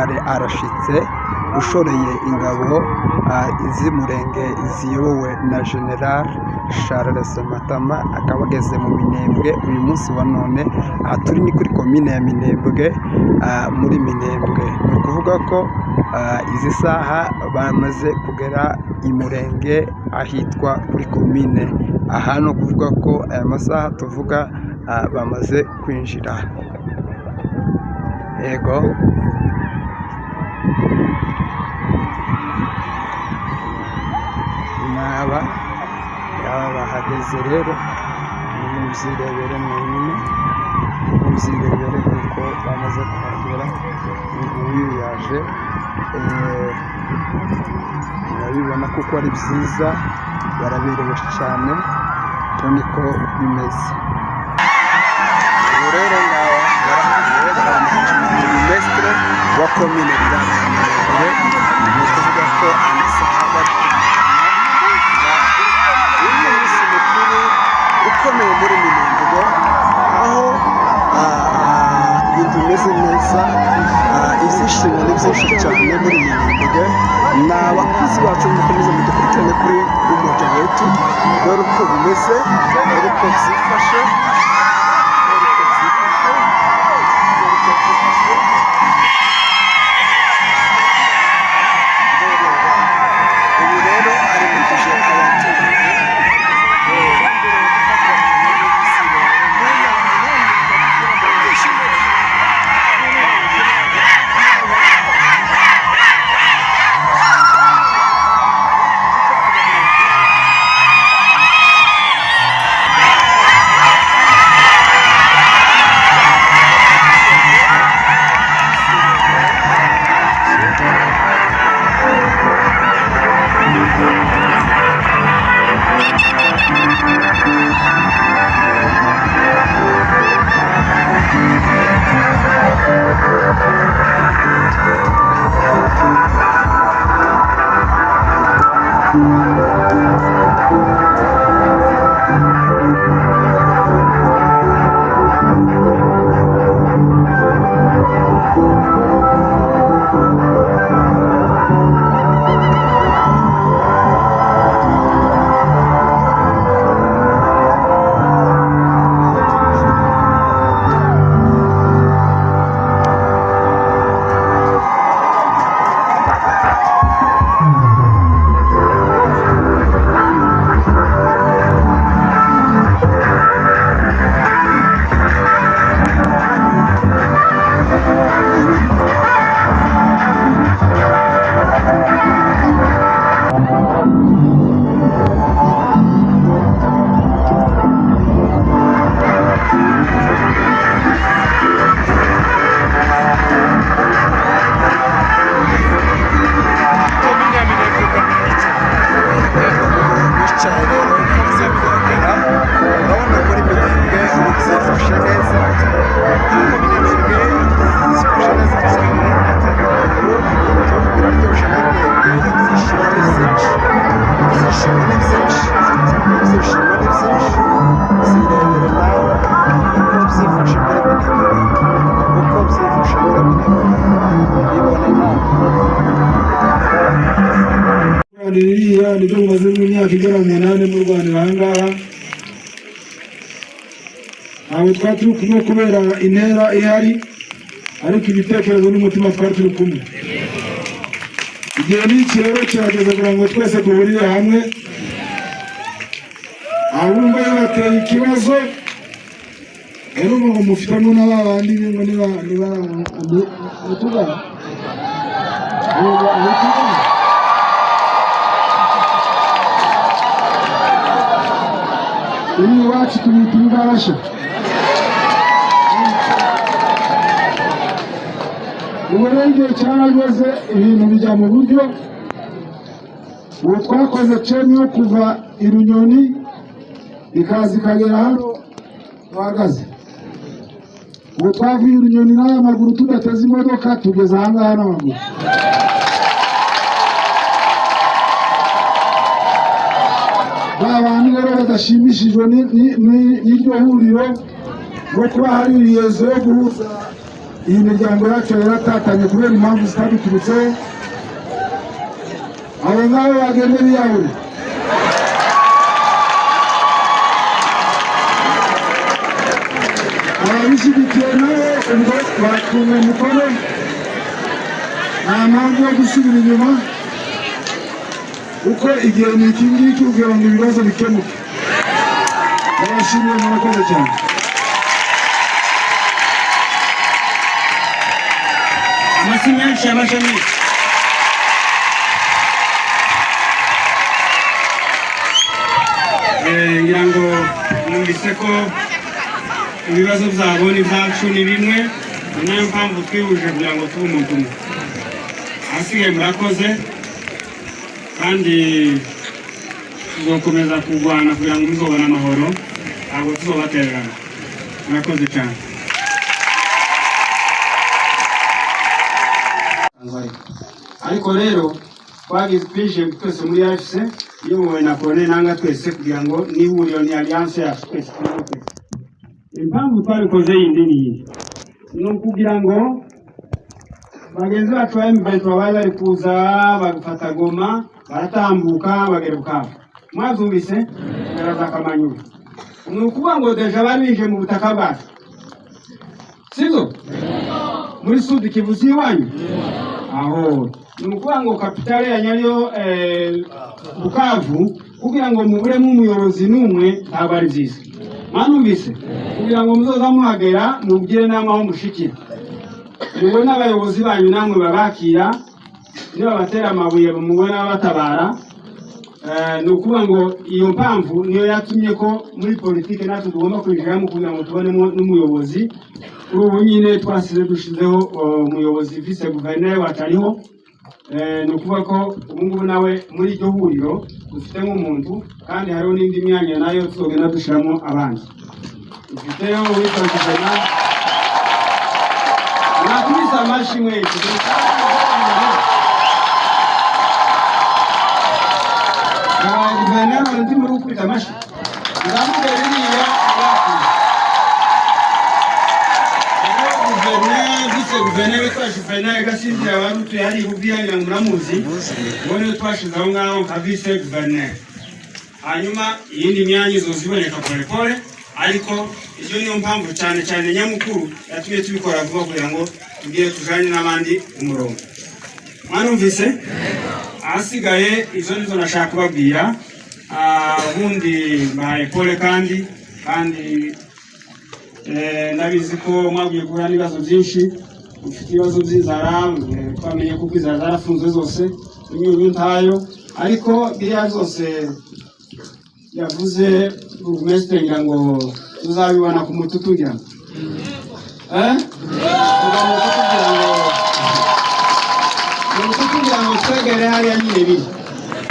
General arashitse ushoreye ingabo iz'Umurenge ziyobowe na General Charles Matama akaba ageze mu Minembwe uyu munsi wa none. Aha turi ni kuri komine ya Minembwe, muri Minembwe ni ukuvuga ko izi saha bamaze kugera i Murenge ahitwa kuri komine. Aha ni ukuvuga ko aya masaha tuvuga bamaze kwinjira. Yego naba bahageze rero, mubyirebere mwenyine, mubyirebere kuko bamaze kuhagera. Nguyu yaje, murabibona kuko ari byiza, baraberewe cyane, niko bimeze. Ubu rero Mestre wa komine Minembwe, ni ukuvuga ko amasaha bari umunsi mukuru ukomeye muri Minembwe, aho ibintu bimeze neza, ibyishimo ni byinshi cyane muri Minembwe. Ni abakozi bacu mukomeze mudukurikirane kuri Umoja Wetu, dore uko bimeze, dore uko byifashe. nibyo mumaze mu myaka igera mu 8 mu Rwanda ahangaha. Ntabwo twari turi kumwe kubera intera ihari, ariko ibitekerezo n'umutima twari turi kumwe. Igihe n'iki rero kirageze kugira ngo twese duhurire hamwe. Abumva bateye ikibazo rero ngo mufitamo n'abandi ngo niba utuga ini wacu tumibasha uburenge cyangwa ibintu bijya mu buryo. Ubu twakoze ceni yo kuva i Runyoni ikaza ikagera hano tuhagaze. Ubu twavuye i Runyoni n'amaguru tudateze imodoka tugeze ahangaha n'amaguru. Babandi rero badashimishijwe n'iryo huriro no kuba hari iyezo yo guhuza iyi miryango yacu yaratatanye kubera impamvu zitabiturutse. Abo ngabo bagende biyahure. Ababishyigikiye nabo ubwo batunga umukono, nta mpamvu yo gusubira inyuma kuko igihe ni iki ngiki kugira ngo ibibazo bikemuke. Ndabashimiye, murakoze cyane. amashyi menshi y'amashami. ngira ngo numvise ko ibibazo byabo n'ibyacu ni bimwe, ni nayo mpamvu twihuje kugira ngo tube umuntu umwe. ahasigaye murakoze, kandi tuzakomeza kurwana kugira ngo muzobone amahoro, ntabwo tuzobatererana. murakoze cyane. ariko rero twagize twije twese muri AFC iyobowe na Colonel Nanga twese kugira ngo n'ihuriro ni alliance yacu twese. impamvu twabikoze yindi ni ukugira ngo bagenzi bacu ba M23 bari kuza bagufata Goma, baratambuka bagera Bukavu. mwazumvise baraza Kamanyura. ni ukuvuga ngo deja bari bije mu butaka bwacu, sibyo? muri Sud Kivu iwanyu aho ni ukuvuga ngo kapitale ya Nyayo Bukavu, kugira ngo muburemo umuyobozi n'umwe ntabwo ari byiza. mwanumvise kugira ngo muzoza muhagera mubwire n'amaho mushikira, mubone n'abayobozi banyu namwe babakira, niba batera amabuye mubona batabara. ni ukuvuga ngo iyo mpamvu niyo yatumye ko muri politike natwe tugomba kwinjiramo kugira ngo tubonemo n'umuyobozi. kuri ubu nyine twasize dushizeho umuyobozi vice guverineri wacu ariho. ni ukuvuga ko ubu ngubu nawe muri iryo huriro dufitemo umuntu, kandi hariho n'indi myanya nayo tuzogenda dushyiramo abandi. dufiteho uwitwa Guvena, mwakubise amashyi mwese. Guverineri undi muri gukubita amashyi, ndamubwira iriya guverineri witwa Juvenal Gasinzira wari utuye hari Bubiya muramuzi, ubone twashize aho ngaho nka vice guverineri. hanyuma iyindi myanya izoziboneka pole pole, ariko iyo niyo mpamvu cyane cyane nyamukuru yatumye tubikora vuba kugira ngo tugire tujanye n'abandi umurongo. mwanumvise? ahasigaye izo nizo nashaka kubabwira. ubundi mbaye pole kandi ndabizi ko mwabwiye guhura n'ibibazo byinshi, ufite ibibazo by'inzara, twamenye ko inzara zarafunzwe zose, imyunyu ntayo, ariko biriya zose yavuze burugumesitiri ngira ngo tuzabibona ku mututu ngira ngo twegere hariya nyine biri,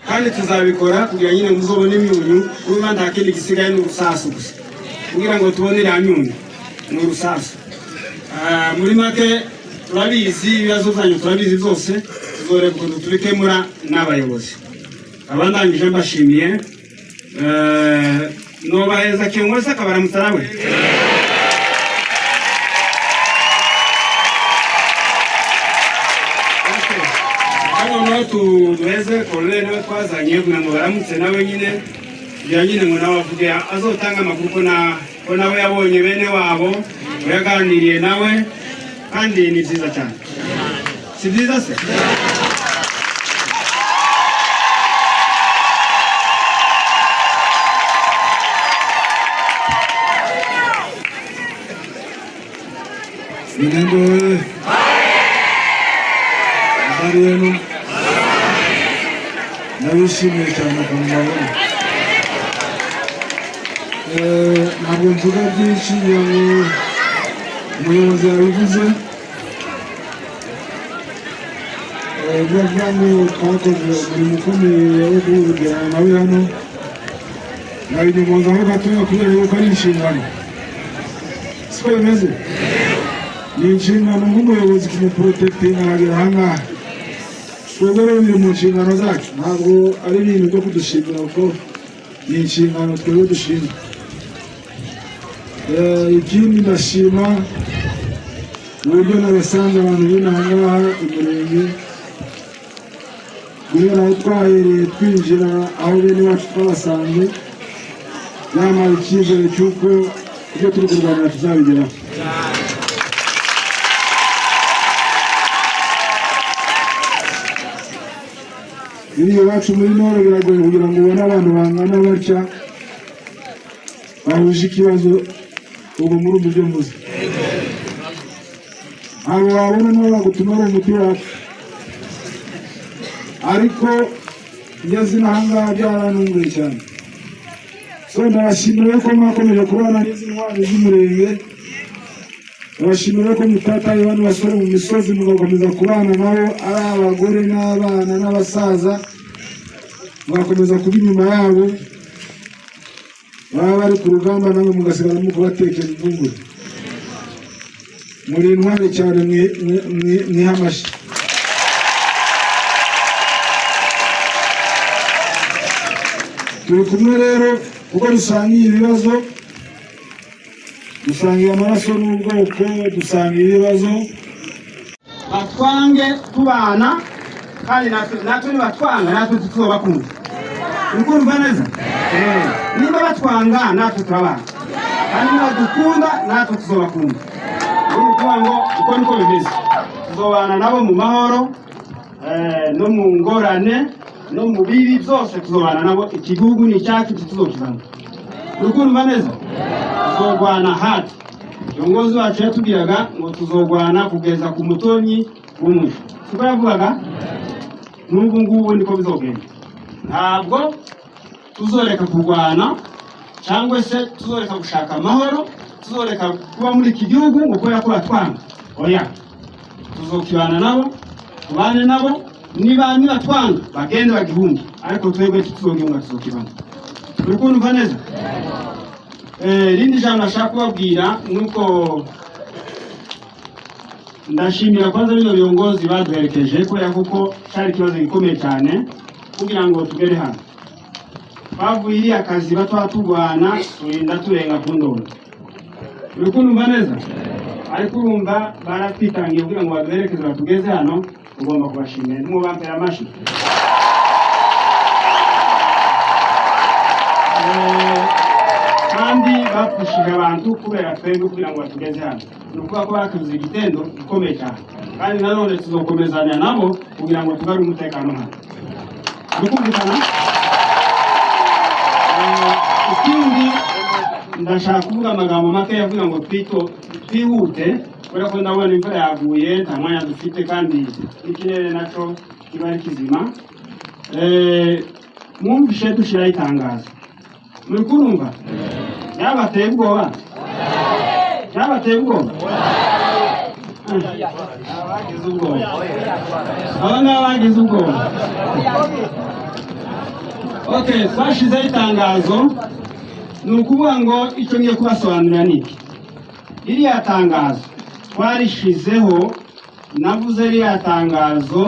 kandi tuzabikora kugira nyine muzobone imyunyu. urumva nta kindi gisigaye n'urusasu gusa, kugira ngo tubone iriya myunyu ni urusasu. muri make turabizi ibibazo byanyu, turabizi byose, tuzoreba ukuntu tubikemura n'abayobozi. abandangije mbashimiye. nobaheza kintu wese akabaramutsa nawe. hano tuduheze Colonel nawe twazanye kugira ngo baramutse nawe nyine, kugira nyine ngo nawe avuge azotanga amakuru ko nawe yabonye bene wabo, yaganiriye nawe, kandi ni byiza cyane. si byiza se? Minendo habari yenu, nabishimiye cyane ku mabona. ntabwo mvuga byinshi, umuyobozi yabivuze. bavuga ngo twakoze umurimo ukomeye wo guhugurana nawe hano, nabinyumozaho gatoya kubera yuko ari inshingano, siko bimeze. ni inshingano nk'umuyobozi kumuprotekitinga agera ahangaha. twebwe rero biri mu nshingano zacu, ntabwo ari ibintu byo kudushimira kuko ni inshingano twebwe dushinzwe. ikindi ndashima uburyo nabasanze abantu b'inahangaha umurenge guhera aho twahereye twinjira aho bene wacu twabasanze yamaye icyizere cy'uko ibyo turi kurwanira tuzabigeraho. biriya iwacu muri Nord biragoye kugira ngo ubone abantu bangana batya bahuje ikibazo ubu muri uburyo mbuze. abo wabona nibo bagutuma ari umuti wacu, ariko ngeze inahangaha byarantunguye cyane. So ndabashimira ko mwakomeje kubana n'izi ntwari z'umurenge, ndabashimira ko mutataye bano basore mu misozi mugakomeza kubana nabo, ari abagore n'abana n'abasaza mugakomeza kuba inyuma yabo, baba bari ku rugamba namwe mugasigara mu kubatekera imvungure. muri intwari cyane mwihamashi. turi kumwe rero kuko dusangiye ibibazo, dusangiye amaraso n'ubwoko, dusangiye ibibazo. batwange tubana kandi natwe nibatwanga natwe tutubakunda. ukumva neza? niba batwanga natwe turabana, kandi niba dukunda natwe tuzobakunda. uko niko bimeze, tuzobana nabo mu mahoro, no mu ngorane, no mu bibi byose tuzobana nabo. igihugu ni cyacu tuzokizana. ukumva neza? tuzogwana hati. Kiongozi wacu yatubwiraga ngo tuzogwana kugeza ku mutonyi w'umwisho. siko yavugaga? n'ubu ngubu niko bizogenda. ntabwo tuzoreka kurwana cyangwa se tuzoreka gushaka amahoro, tuzoreka kuba muri iki gihugu ngo kubera ko batwanga. oya, tuzokibana nabo, tubane nabo, niba twanga bagende bagihunge, ariko twebwe tuzogihunga tuzokibana. uri kumva neza? rindi jambo nashaka kubabwira nuko ndashimira kwanza bino biongozi baduherekeje, kubera kuko cyari ikibazo gikomeye cyane kugira ngo tugere hano. bavuye iriya kazi batwatugwana turinda turenga ku ndoro. uri kumva neza? ariko urumva baratwitangiye kugira ngo baduherekeze batugeze hano, tugomba kubashimira. nimubampera amashyi. kandi bapfushije abantu kubera twebwe kugira ngo batugeze hano. ni ukuvuga ko bakoze igitendo gikomeye cyane, kandi nanone tuzokomezanya nabo kugira ngo tugarure umutekano hano. dukumvikana? ikindi ndashaka kuvuga amagambo make yavuga ngo twihute, kubera ko ndabona imvura yaguye, nta mwanya dufite, kandi n'ikirere nacyo kiba ari kizima. mwumvishe dushyiraho itangazo. muri kurumva? byabateye ubwoba? byabateye ubwoba? abagize ubwoba, aba ngaba bagize ubwoba. okay, twashyizeho itangazo. ni ukuvuga ngo icyo ngiye kubasobanurira ni iki. iriya tangazo twarishizeho, navuze iriya tangazo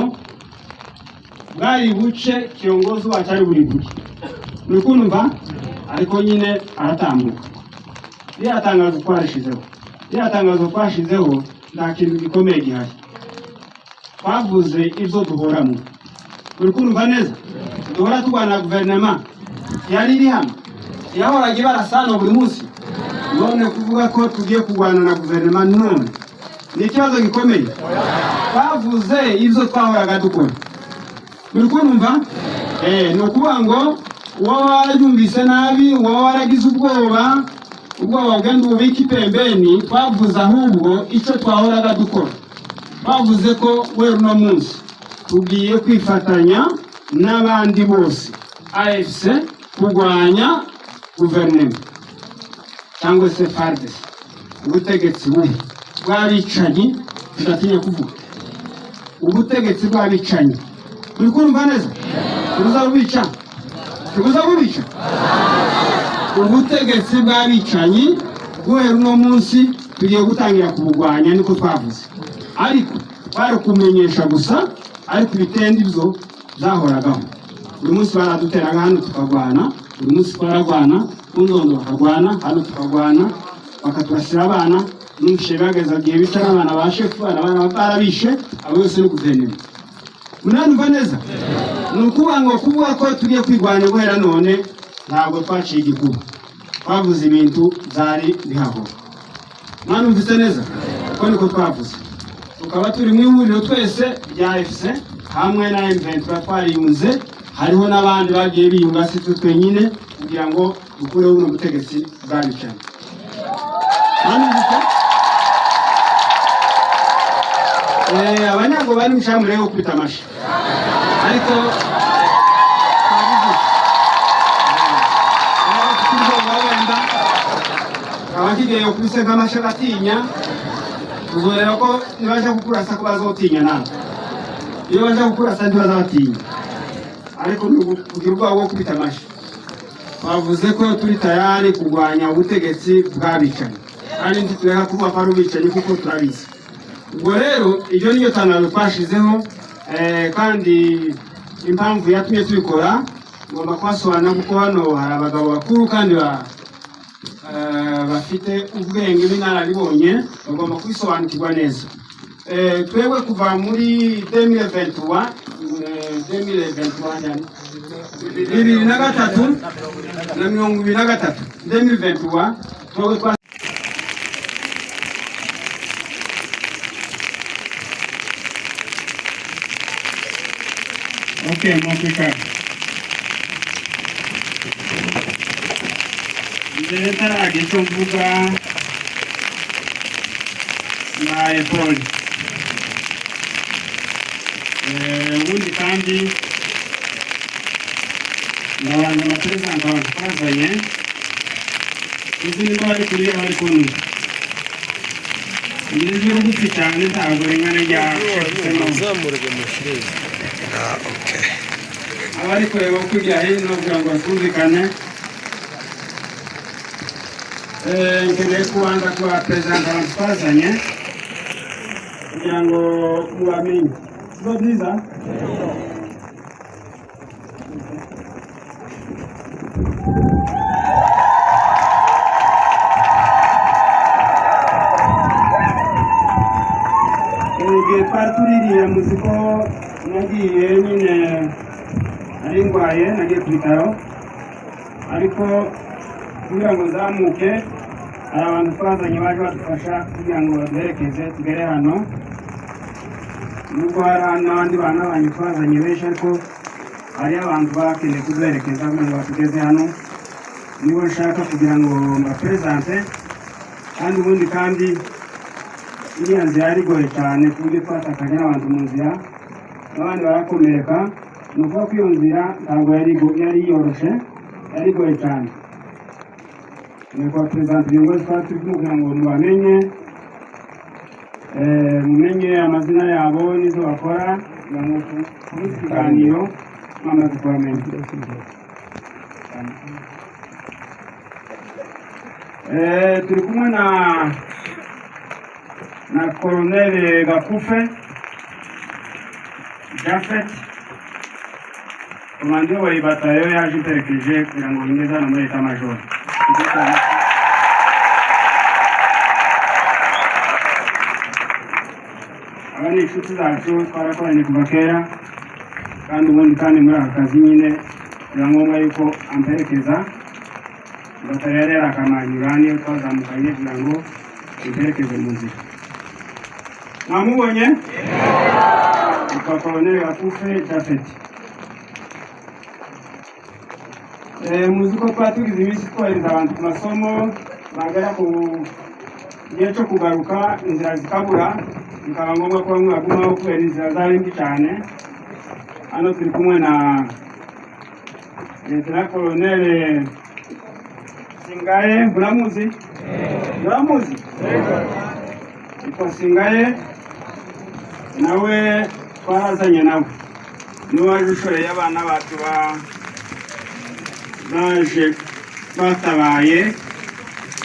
bwari buce kiongozi wacu ari buri buce. muri kumva? ariko nyine aratambuka. iriya tangazo twarishizeho, iriya tangazo twashizeho nta kintu gikomeye gihari. twavuze ibyo duhoramo. muri kumva neza? duhora turwana na guverinoma yari iri hano, yahoraga barasana buri munsi. none kuvuga ko tugiye kurwana na guverinoma none ni ikibazo gikomeye. twavuze ibyo twahoraga dukora. muri kumva? ni ukuvuga ngo uwaba warayumvise nabi, uwaba waragize ubwoba bwenda ububike pembeni, twavuze ahubwo icyo twahoraga dukora. twavuze ko we uno munsi tugiye kwifatanya n'abandi bose AFC kurwanya guverinoma cyangwa se FARDC, ubutegetsi bubi bw'abicanyi. tudatinya kuvuga ubutegetsi bw'abicanyi. uri kumva neza? tubuza bubica, tubuza bubica. ubutegetsi bw'abicanyi guhera uno munsi tugiye gutangira kubugwanya, niko twavuze. ariko bari kumenyesha gusa, ariko ibitende ibyo byahoragaho. buri munsi baraduteraga hano tukagwana, buri munsi twaragwana, ku ndondo bakagwana, hano tukagwana, bakaturasira abana, n'ishe bageza gihe bica n'abana ba shefu abana barabishe abo yose no guverinoma munanumva neza nukuba ngo kuvuga ko tugiye kwigwanya guhera none ntabwo twaciye igikuba twavuze ibintu zari bihaho mwanumvise neza ko niko twavuze tukaba turi mu ihuriro twese rya FC hamwe na M23 twariyunze hariho n'abandi bagiye biyunga si twenyine kugira ngo dukureho uno butegetsi bwabicana abanyago bari mushamure yo kwita amashi ariko abakigiye okubise nk'amashi batinya uzorera ko nibaja kukurasa ko bazotinya nawe iyo baja kukurasa ntibazabatinya ariko kugira ubwoba bwo kubita amashi bavuze ko turi tayari kurwanya ubutegetsi bw'abicanyi kandi ntitweka kuvuga ko ari ubicanyi kuko turabizi ubwo rero iryo niyo tangazo twashizeho kandi impamvu yatumye tubikora ngomba kubasobanura kuko hano hari abagabo bakuru kandi bafite ubwenge n'inararibonye bagomba kubisobanukirwa neza twebwe kuva muri 2023 2023 twebwe Okay, mwafika. Leta agichomvuga na epoli. Ubundi kandi n'abantu bapresenta bazanye izindi bari kuri bari kuntu. Ngeze rugufi cyane ntabwo ringana rya zamurege mushireze. Okay. Abari kureba kujya hino kugira ngo batumvikane nkeneye kubanza kubapresenta abantu twazanye kugira ngo mubamenye sibyo byiza igihe twari tuririye muziko nagiye nyine ari ndwaye nagiye ku bitaro ariko kugira ngo zamuke hari abantu twazanye baje badufasha kugira ngo baduherekeze tugere hano nubwo hari n'abandi bana banyu twazanye benshi ariko hari abantu bakeneye kuduherekeza kugira ngo batugeze hano nibo nshaka kugira ngo mbapresente kandi ubundi kandi iriya nzira yari igoye cyane ku buryo twatakanye n'abantu mu nzira abandi barakomereka ni ukuvuga ko iyo nzira ntabwo yari yoroshe yari igoye cyane ni kubapresenta ubuyobozi twari turi kugira ngo mumenye amazina yabo n'izo bakora kugira ngo turi ikiganiro mwamaze kubamenya turi kumwe na Colonel Gakufe Jafet komande wa ibatayo yaje imperekeje kugira ngo bimeze hano muri Etat Major abani inshuti zacu twarakoranye kuva kera kandi ubundi kandi muri aka kazi nyine biba ngombwa yuko amperekeza ibatayo yari yarakamanyura niyo twazamukanye kugira ngo imperekeze mu nzira mwamubonye kwa Colonel Gakufe Jafet muzi ko twatugize iminsi twohereza abantu ku masomo bagera ku gihe cyo kugaruka inzira zikabura bikaba ngombwa ko bamwe bagumaho kubera inzira zari mbi cyane hano turi kumwe na Lieutenant Colonel Singaye muramuzi yitwa Singaye nawe twarazanye nawe niwe waje ushoreye abana bacu baje batabaye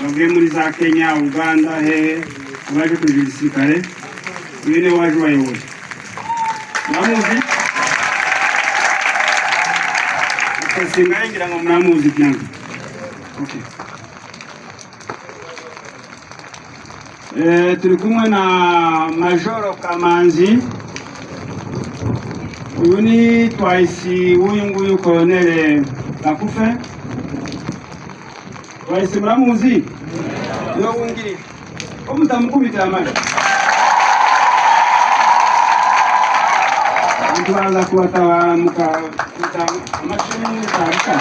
bavuye muri za Kenya Uganda hehe abaje kuri gisirikare uyu niwe waje ubayoboye muramuzi Singaye ngira ngo muramuzi cyane okay turi kumwe na Majoro Kamanzi. Uyu ni twahisi w'uyu nguyu Colonel Bakufe. Twahisi muramuzi? Yo wungirije. Ko mutamukubita amara. Tubaza kubatabara mukakuta amashini n'itaka.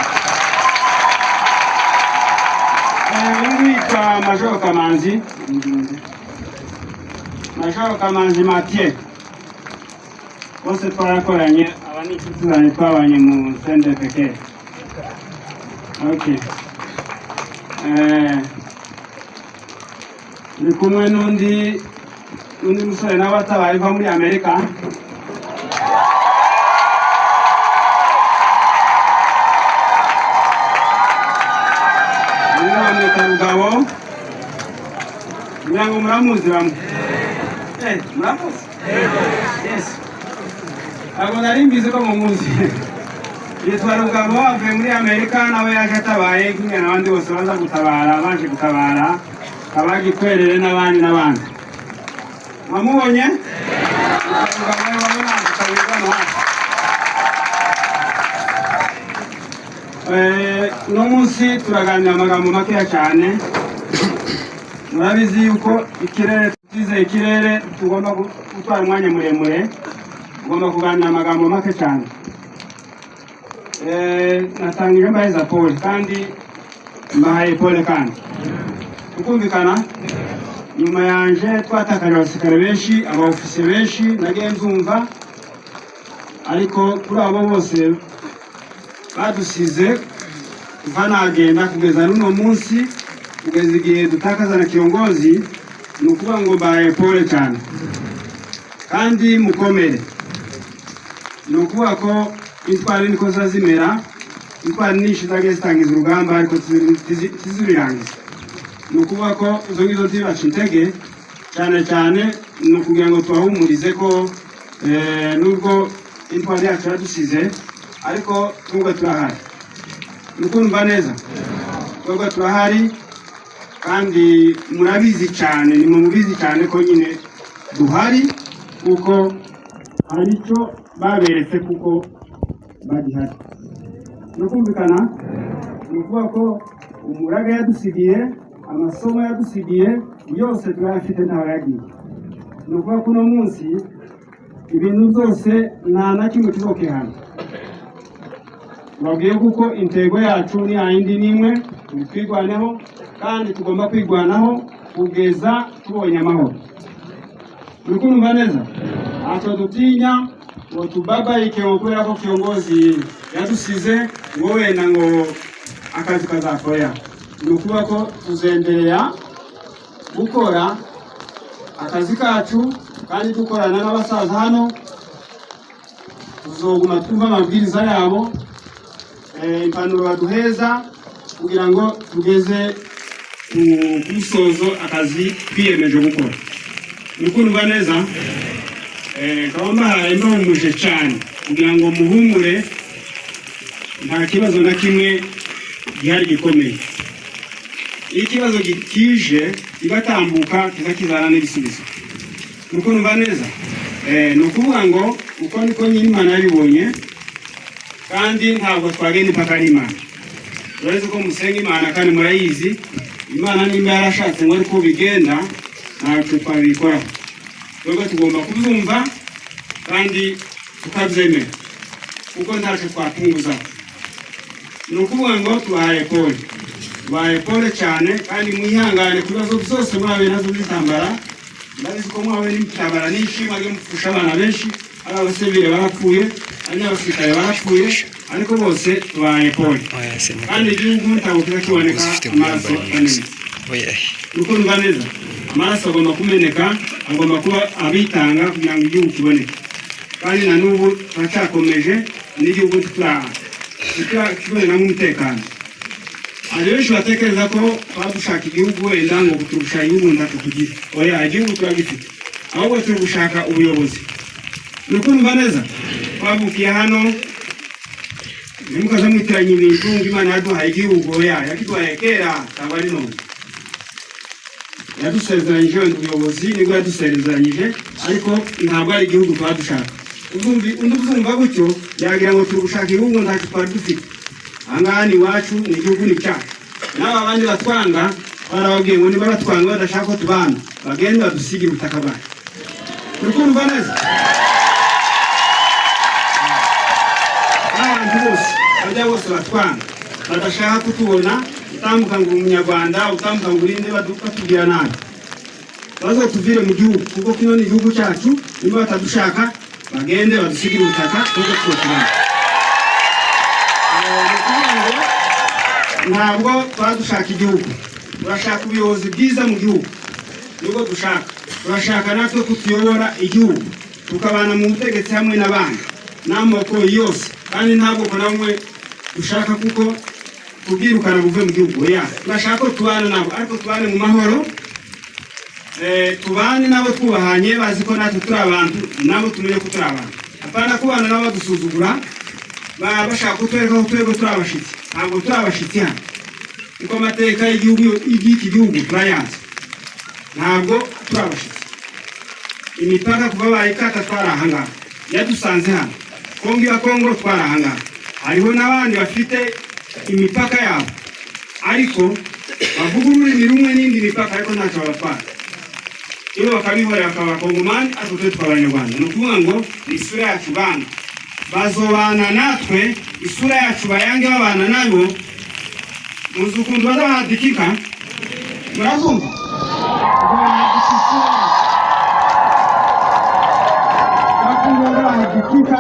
Witwa Majoro Kamanzi. Majoro Kamanzi Mathieu. Bose twarakoranye aba ni inshuti zanjye twabanye mu CNDP. Okay. Ndi kumwe n'undi musore nawe atabaye va muri Amerika. Mugabo nyango muramuzi bamwe muramuzi yes abo narimbize ko mumuzi yitwa Rugabo avuye muri Amerika nawe yaje atabaye kimwe n'abandi bose baza gutabara baje gutabara abagikwerere n'abandi mwamubonye no munsi turaganira amagambo makeya cyane. Murabizi yuko ikirere tugomba gutwara umwanya muremure, tugomba kuganira amagambo make cyane. Natangije mbaheza Paul kandi mbahaye Paul kandi ukumvikana nyuma yanje twatakaje abasirikare benshi, abaofisiye benshi nagiye nzumva, ariko kuri abo bose badusize kuva nagenda kugeza n'uno munsi kugeza igihe dutakaza na kiongozi, ni ukuvuga ngo mbaye Paul cyane kandi mukomere. Ni ukuvuga ko intwari niko zazimera, intwari nyinshi zagiye zitangiza urugamba ariko tizibirangiza. Ni ukuvuga ko izo ngizo zibaca intege cyane cyane, ni ukugira ngo tubahumurize ko nubwo intwari yacu yadusize ariko twebwe turahari. Nukumva neza twebwe turahari kandi murabizi cyane, ni mubizi cyane ko nyine duhari kuko hari icyo baberetse kuko bagihari. Nukumvikana ni ukuvuga ko umuraga yadusigiye, amasomo yadusigiye yose turayafite ntaho yagiye. Ni ukuvuga ko uno munsi ibintu byose nta na kimwe kizokehana. Babwiye kuko intego yacu ni ayindi nimwe, twigwaneho kandi tugomba kwigwanaho kugeza tubonye amahoro. Nukumva neza ato dutinya ngo tubabayike kubera ko kiongozi yadusize ngo wenda ngo akazi kazakoya. Ni ukuvuga ko tuzendereya gukora akazi kacu kandi dukorana n'abasaza hano, tuzoguma twumva amabwiriza yabo, impanuro baduheza kugira ngo tugeze ku musozo akazi twiyemeje gukora. Nukumva neza kaba mbahumuje cyane kugira ngo muhumure, nta kibazo na kimwe gihari gikomeye. Iyo ikibazo kije kigatambuka kizakizana n'ibisubizo. Nukumva neza ni ukuvuga ngo uko niko nyine Imana yabibonye kandi ntabwo twagenda impaka n'Imana. Uretse ko musenga Imana kandi murayizi Imana nimba yarashatse ngo ariko bigenda ntabwo twabikora. Twebwe tugomba kubyumva kandi tukabyemera kuko ntacyo twapunguza. Ni ukuvuga ngo tubahaye Paul cyane kandi mwihangane ku bibazo byose mwabe nazo bitambara. Ndabizi ko mwabe n'intambara nyinshi mwage mufusha abana benshi, ari abasivile barapfuye, ari n'abasirikare barapfuye, ariko bose tubahaye Paul kandi igihugu ntabwo kizakiboneka amaraso anini. Nukumva neza amaraso agomba kumeneka, agomba kuba abitanga kugira ngo igihugu kiboneke. Kandi na n'ubu turacyakomeje n'igihugu tukibonera umutekano. Hari benshi batekereza ko dushaka igihugu wenda ngo turusha igihugu ntacyo tugira. Oya, igihugu turagifite, ahubwo turi gushaka ubuyobozi. Nukumva neza twavukiye hano, nimukaza mwitiranya ibintu ngo Imana yaduhaye igihugu. Oya, yakiduhaye kera, ntabwo ari none. yadusezeranyije ubuyobozi nibwo yadusezeranyije ariko ntabwo ari igihugu twadushaka undi uzumva gutyo yagira ngo turi gushaka igihugu ntacyo twari dufite ahangaha ni iwacu ni igihugu ni cyacu n'aba bandi batwanga barababwiye ngo niba batwanga badashaka ko tubana bagende badusigire ubutaka bwacu turi kumva neza n'abantu bose bajya bose batwanga badashaka kutubona utambuka ngo umunyarwanda utambuka ngo urinde batubwira nabi bazotuvire mu gihugu kuko kino ni igihugu cyacu niba batadushaka bagende badusigire ubutaka kuko twotubana ntabwo twadushaka igihugu turashaka ubuyobozi bwiza mu gihugu nibwo dushaka turashaka natwe kutuyobora igihugu tukabana mu butegetsi hamwe n'abandi n'amoko yose kandi nta bwoko na bumwe dushaka kuko kubwirukana buve mu gihugu turashaka ko tubana nabo ariko tubane mu mahoro tubane nabo twubahanye bazi ko natwe turi abantu nabo tumenye ko turi abantu apana kubana nabo badusuzugura bashaka kutwereka ko twebwe turi abashitsi ntabwo turi abashitsi hano kuko amateka y'iki gihugu turayazi ntabwo turi abashitsi imipaka kuva bayikata twari ahangaha yadusanze hano kongo ya kongo twari ahangaha hariho n'abandi bafite imipaka yabo ariko bavuga ururimi rumwe n'indi mipaka ariko ntacyo babatwara iyo bakabihorera bakaba abakongomani ariko twe tukaba abanyarwanda ni ukuvuga ngo ni isura yacu bana bazobana natwe isura yacu bayange babana nabo muzi ukuntu bazahadikika murazumva bakunda bahadikika